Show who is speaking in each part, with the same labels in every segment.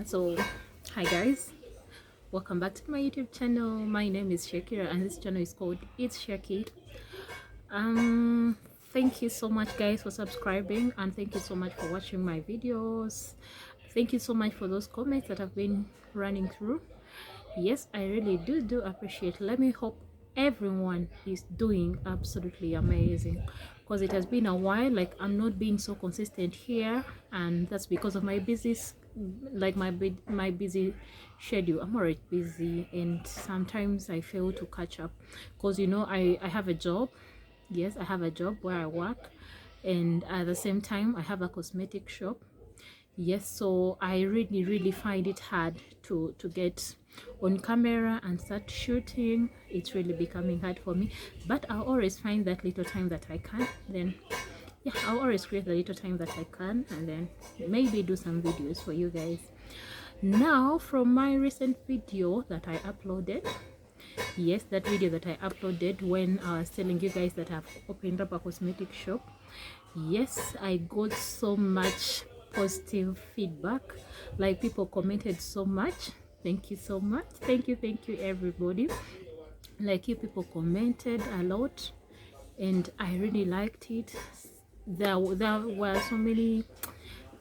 Speaker 1: So hi guys, welcome back to my YouTube channel. My name is Shakira and this channel is called It's Shaki. Thank you so much guys for subscribing, and thank you so much for watching my videos. Thank you so much for those comments that have been running through. Yes, I really do appreciate. Let me hope everyone is doing absolutely amazing, because it has been a while. Like, I'm not being so consistent here, and that's because of my busy my busy schedule. I'm already busy, and sometimes I fail to catch up, because I have a job. Yes, I have a job where I work, and at the same time I have a cosmetic shop. Yes, so I really find it hard to get on camera and start shooting. It's really becoming hard for me, but I'll always find that little time that I can. Then yeah, I'll always create the little time that I can, and then maybe do some videos for you guys. Now, from my recent video that I uploaded, yes, that video that I uploaded when I was telling you guys that I've opened up a cosmetic shop, yes, I got so much positive feedback. Like, people commented so much. Thank you so much. Thank you everybody. Like, you people commented a lot, and I really liked it. There were so many,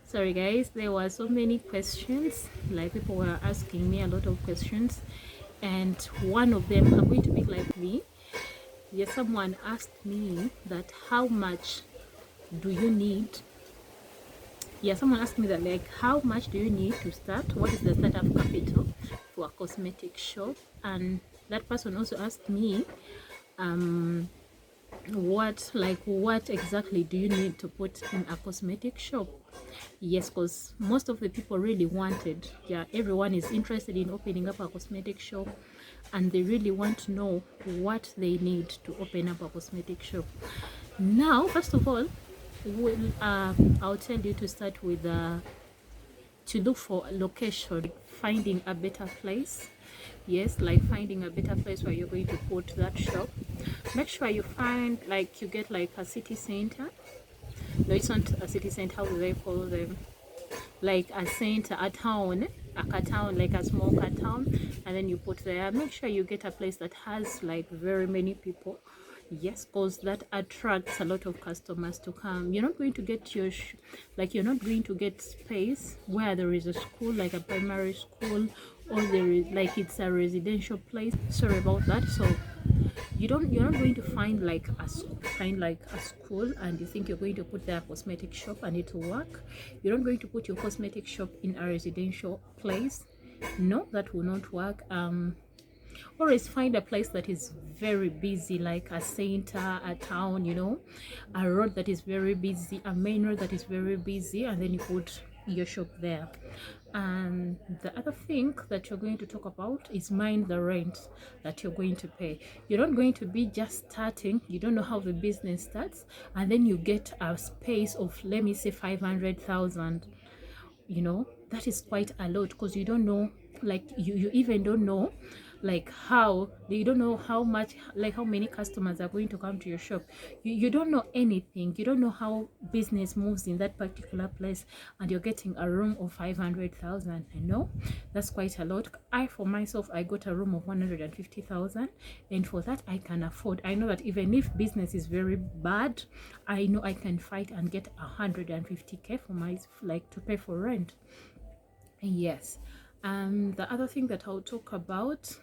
Speaker 1: sorry guys, there were so many questions. Like, people were asking me a lot of questions, and one of them, I'm going to be like me. Yes, someone asked me that how much do you need. Yeah, someone asked me that, like, how much do you need to start? What is the startup capital for a cosmetic shop? And that person also asked me, what exactly do you need to put in a cosmetic shop? Yes, because most of the people really wanted, yeah, everyone is interested in opening up a cosmetic shop, and they really want to know what they need to open up a cosmetic shop. Now, first of all, I'll tell you to start with to look for a location, finding a better place. Yes, like finding a better place where you're going to put that shop. Make sure you find, like, you get like a city center. No, it's not a city center. How do they call them? Like a center, a town, like a small town, and then you put there. Make sure you get a place that has like very many people. Yes, because that attracts a lot of customers to come. You're not going to get you're not going to get space where there is a school, like a primary school, or there is like it's a residential place. Sorry about that. So you're not going to find like a school and you think you're going to put their cosmetic shop and it will work. You're not going to put your cosmetic shop in a residential place. No, that will not work. Always find a place that is very busy, like a center, a town, a road that is very busy, a main road that is very busy, and then you put your shop there. And the other thing that you're going to talk about is mind the rent that you're going to pay. You're not going to be just starting, you don't know how the business starts, and then you get a space of, let me say, 500,000. That is quite a lot, because you don't know, like, you even don't know, like, how you don't know how much, like, how many customers are going to come to your shop. You don't know anything. You don't know how business moves in that particular place, and you're getting a room of 500,000. That's quite a lot. For myself, I got a room of 150,000, and for that I can afford. I know that even if business is very bad, I know I can fight and get 150k for my, like, to pay for rent. Yes. The other thing that I'll talk about,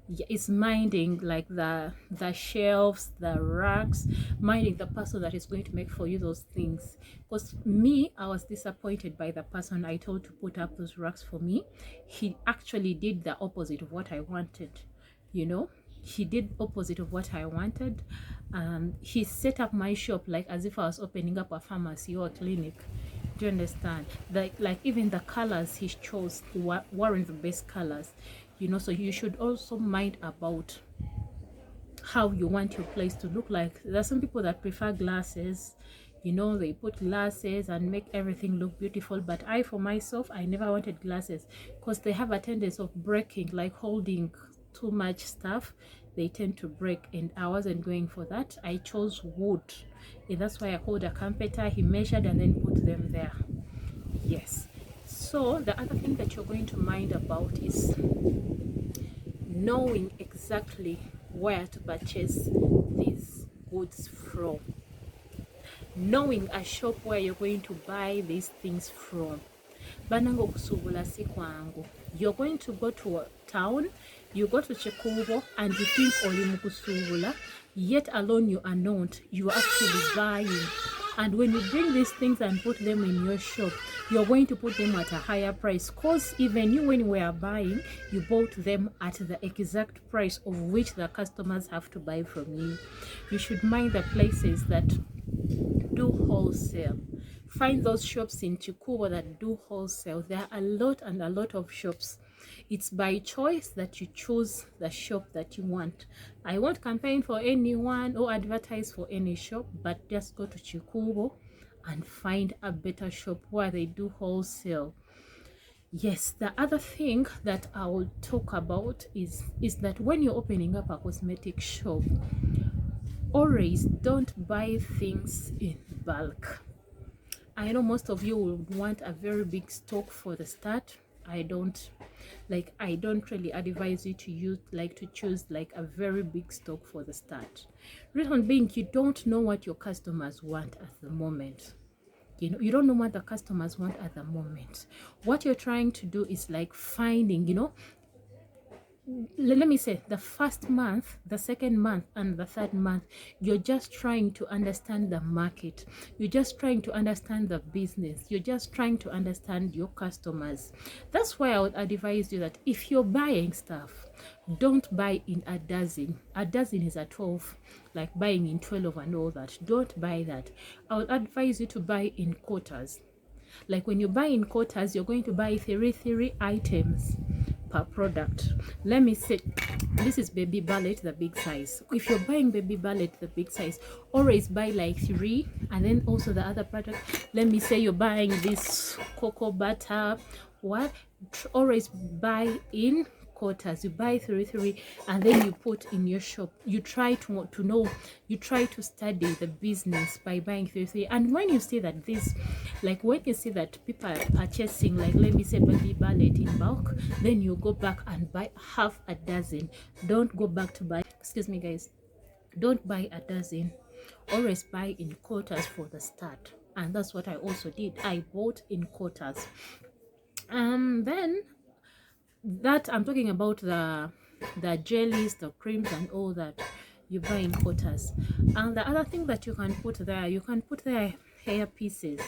Speaker 1: yeah, is minding, like, the shelves, the racks, minding the person that is going to make for you those things. Because me, I was disappointed by the person I told to put up those racks for me. He actually did the opposite of what I wanted. He did opposite of what I wanted. He set up my shop like as if I was opening up a pharmacy or a clinic. Do you understand? Like even the colors he chose weren't the best colors. So you should also mind about how you want your place to look like. There are some people that prefer glasses. They put glasses and make everything look beautiful, but I, for myself, I never wanted glasses, because they have a tendency of breaking, like holding too much stuff. They tend to break, and I wasn't going for that. I chose wood, and that's why I called a carpenter. He measured and then put them there. Yes. So the other thing that you're going to mind about is knowing exactly where to purchase these goods from, knowing a shop where you're going to buy these things from. Banango kusubula si kwangu. You're going to go to a town, you go to Chikubo, and you think oli mukusubula, yet alone you are not. You are actually buying. And when you bring these things and put them in your shop, you're going to put them at a higher price, because even you, when you were buying, you bought them at the exact price of which the customers have to buy from you. You should mind the places that do wholesale. Find those shops in Chikubo that do wholesale. There are a lot and a lot of shops. It's by choice that you choose the shop that you want. I won't campaign for anyone or advertise for any shop, but just go to Chikubo and find a better shop where they do wholesale. Yes, the other thing that I will talk about is that when you're opening up a cosmetic shop, always don't buy things in bulk. I know most of you would want a very big stock for the start. I don't really advise you to choose like a very big stock for the start. Reason being, you don't know what your customers want at the moment. You don't know what the customers want at the moment. What you're trying to do is like finding, let me say, the first month, the second month, and the third month, you're just trying to understand the market. You're just trying to understand the business. You're just trying to understand your customers. That's why I would advise you that if you're buying stuff, don't buy in a dozen. A dozen is a 12, like buying in 12 and all that. Don't buy that. I would advise you to buy in quarters. Like when you buy in quarters, you're going to buy three items per product. Let me say, this is baby ballet, the big size. If you're buying baby ballet, the big size, always buy like 3, and then also the other product. Let me say you're buying this cocoa butter, always buy in quarters. You buy 3 and then you put in your shop. You try to know, you try to study the business by buying 3 and when you see that when you see that people are purchasing, like let me say baby ballet in bulk, then you go back and buy half a dozen. Don't go back to buy, excuse me guys, don't buy a dozen. Always buy in quarters for the start, and that's what I also did. I bought in quarters. Then that I'm talking about the jellies, the creams, and all that you buy in quarters. And the other thing that you can put there, hair pieces.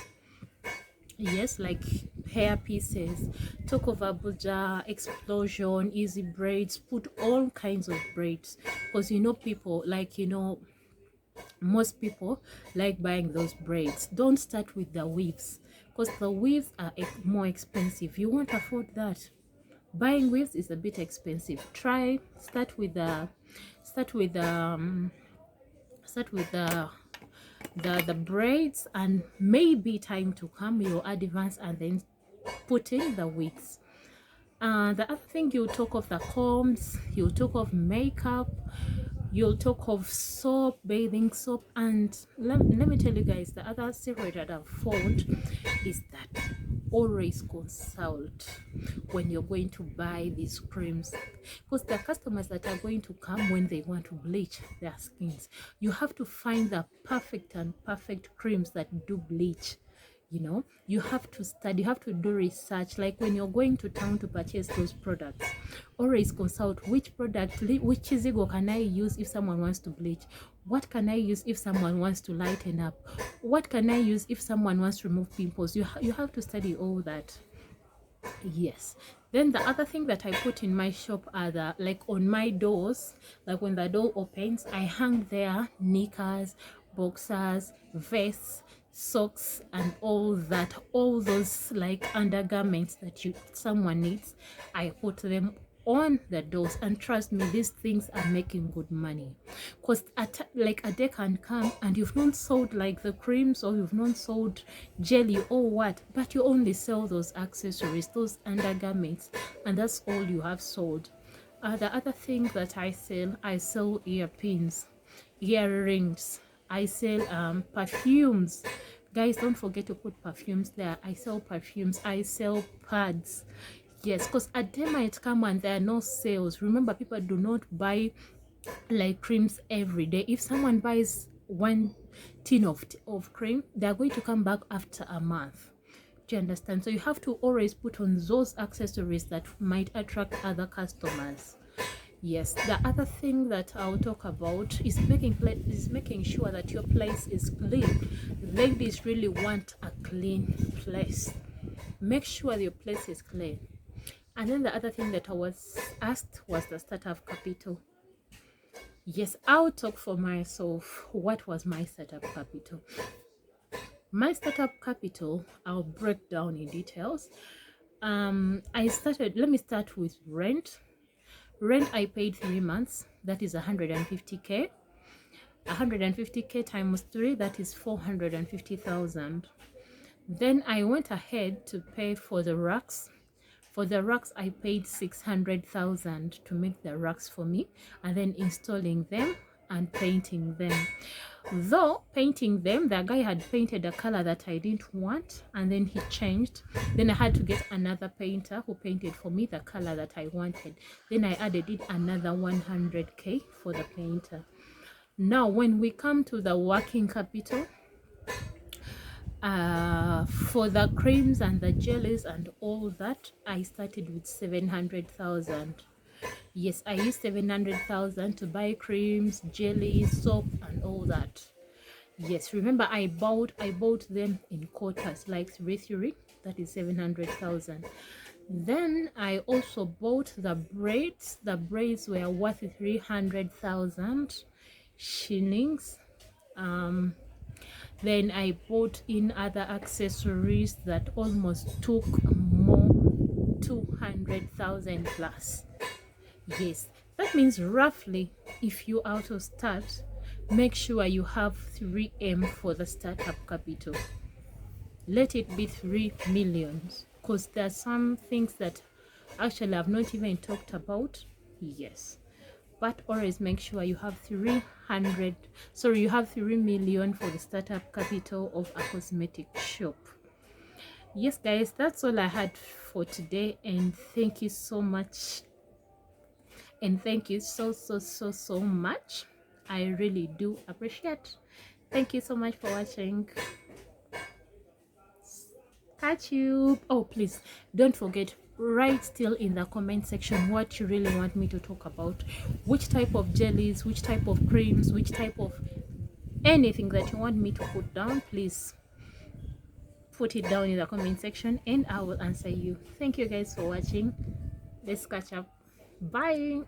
Speaker 1: Yes, like hair pieces. Talk of Abuja, Explosion, Easy Braids. Put all kinds of braids, because people most people like buying those braids. Don't start with the weaves, because the weaves are more expensive. You won't afford that. Buying weaves is a bit expensive. Start with the braids, and maybe time to come you'll advance and then put in the wigs. The other thing, you'll talk of the combs, you'll talk of makeup, you'll talk of soap, bathing soap. And let me tell you guys, the other secret that I've found is that always consult when you're going to buy these creams, because the customers that are going to come when they want to bleach their skins, you have to find the perfect creams that do bleach. You have to study, you have to do research. Like when you're going to town to purchase those products, always consult which Zigo can I use if someone wants to bleach, what can I use if someone wants to lighten up, what can I use if someone wants to remove pimples. You have to study all that. Yes. Then the other thing that I put in my shop are on my doors, like when the door opens, I hang there knickers, boxers, vests, socks, and all those like undergarments that someone needs. I put them on the doors, and trust me, these things are making good money, because a day can come and you've not sold like the creams, or you've not sold jelly or what, but you only sell those accessories, those undergarments, and that's all you have sold. The other thing that I sell earpins, earrings, I sell perfumes, Guys, don't forget to put perfumes there. I sell perfumes, I sell pads. Yes, because a day might come and there are no sales. Remember, people do not buy like creams every day. If someone buys one tin of cream, they're going to come back after a month. Do you understand? So you have to always put on those accessories that might attract other customers. Yes, the other thing that I'll talk about is making sure that your place is clean. Ladies really want a clean place. Make sure your place is clean. And then the other thing that I was asked was the startup capital. Yes, I'll talk for myself. What was my startup capital? My startup capital, I'll break down in details. Let me start with rent. Rent, I paid 3 months, that is 150k. 150k times 3, that is 450,000. Then I went ahead to pay for the racks. For the racks, I paid 600,000 to make the racks for me, and then installing them and painting them. Though painting them, the guy had painted a color that I didn't want, and then he changed. Then I had to get another painter who painted for me the color that I wanted. Then I added it another 100k for the painter. Now when we come to the working capital, for the creams and the jellies and all that, I started with 700,000. Yes, I used 700,000 to buy creams, jellies, soap and all that. Yes, remember I bought them in quarters, like 3 that is 700,000. Then I also bought the braids. The braids were worth 300,000 shillings. Then I bought in other accessories that almost took more, 200,000 plus. Yes, that means roughly, if you out to start, make sure you have 3M for the startup capital. Let it be 3 millions, because there are some things that actually I've not even talked about. Yes, but always make sure you have 3 million for the startup capital of a cosmetic shop. Yes guys, that's all I had for today, and thank you so much, and thank you so much. I really do appreciate. Thank you so much for watching. Catch you. Oh, please don't forget, write still in the comment section what you really want me to talk about, which type of jellies, which type of creams, which type of anything that you want me to put down. Please put it down in the comment section and I will answer you. Thank you guys for watching. Let's catch up. Bye.